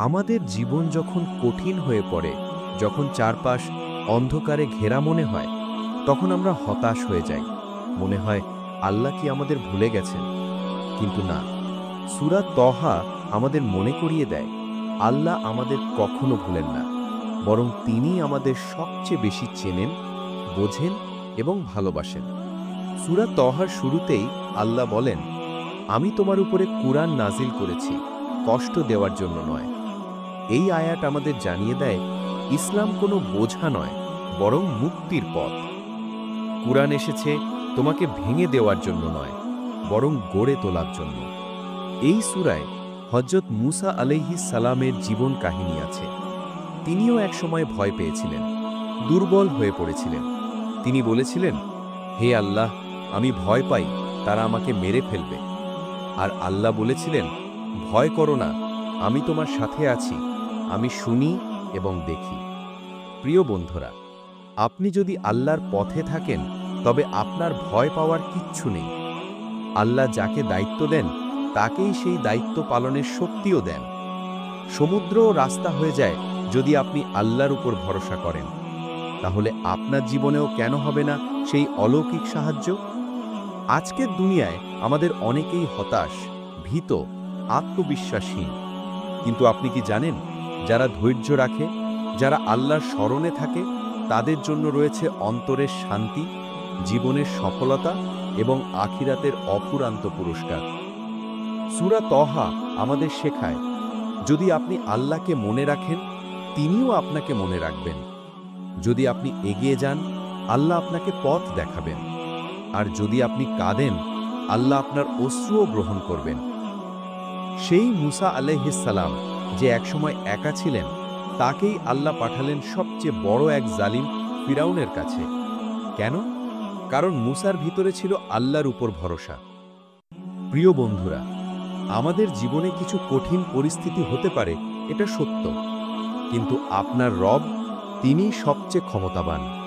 আমাদের জীবন যখন কঠিন হয়ে পড়ে, যখন চারপাশ অন্ধকারে ঘেরা মনে হয়, তখন আমরা হতাশ হয়ে যাই। মনে হয় আল্লাহ কি আমাদের ভুলে গেছেন? কিন্তু না, সূরা তহা আমাদের মনে করিয়ে দেয় আল্লাহ আমাদের কখনো ভুলেন না, বরং তিনি আমাদের সবচেয়ে বেশি চেনেন, বোঝেন এবং ভালোবাসেন। সূরা তহার শুরুতেই আল্লাহ বলেন, আমি তোমার উপরে কুরআন নাজিল করেছি কষ্ট দেওয়ার জন্য নয়। এই আয়াত আমাদের জানিয়ে দেয় ইসলাম কোনো বোঝা নয়, বরং মুক্তির পথ। কুরআন এসেছে তোমাকে ভেঙে দেওয়ার জন্য নয়, বরং গড়ে তোলার জন্য। এই সূরায় হযরত মূসা আলাইহিস সালামের জীবন কাহিনী আছে। তিনিও একসময় ভয় পেয়েছিলেন, দুর্বল হয়ে পড়েছিলেন। তিনি বলেছিলেন, হে আল্লাহ, আমি ভয় পাই তারা আমাকে মেরে ফেলবে। আর আল্লাহ বলেছিলেন, ভয় করো না, আমি তোমার সাথে আছি, আমি শুনি এবং দেখি। প্রিয় বন্ধুরা, আপনি যদি আল্লাহর পথে থাকেন, তবে আপনার ভয় পাওয়ার কিচ্ছু নেই। আল্লাহ যাকে দায়িত্ব দেন, তাকেই সেই দায়িত্ব পালনের শক্তিও দেন। সমুদ্রও রাস্তা হয়ে যায় যদি আপনি আল্লাহর উপর ভরসা করেন। তাহলে আপনার জীবনেও কেন হবে না সেই অলৌকিক সাহায্য? আজকের দুনিয়ায় আমাদের অনেকেই হতাশ, ভীত, আত্মবিশ্বাসহীন। কিন্তু আপনি কি জানেন, যারা ধৈর্য রাখে, যারা আল্লাহর স্মরণে থাকে, তাদের জন্য রয়েছে অন্তরের শান্তি, জীবনের সফলতা এবং আখিরাতের অফুরান্ত পুরস্কার। সূরা তহা আমাদের শেখায়, যদি আপনি আল্লাহকে মনে রাখেন, তিনিও আপনাকে মনে রাখবেন। যদি আপনি এগিয়ে যান, আল্লাহ আপনাকে পথ দেখাবেন। আর যদি আপনি কাঁদেন, আল্লাহ আপনার অশ্রুও গ্রহণ করবেন। সেই মূসা আলাইহিস সালাম যে একসময় একা ছিলেন, তাকেই আল্লাহ পাঠালেন সবচেয়ে বড় এক জালিম ফিরাউনের কাছে। কেন? কারণ মূসার ভিতরে ছিল আল্লাহর উপর ভরসা। প্রিয় বন্ধুরা, আমাদের জীবনে কিছু কঠিন পরিস্থিতি হতে পারে, এটা সত্য। কিন্তু আপনার রব, তিনিই সবচেয়ে ক্ষমতাবান।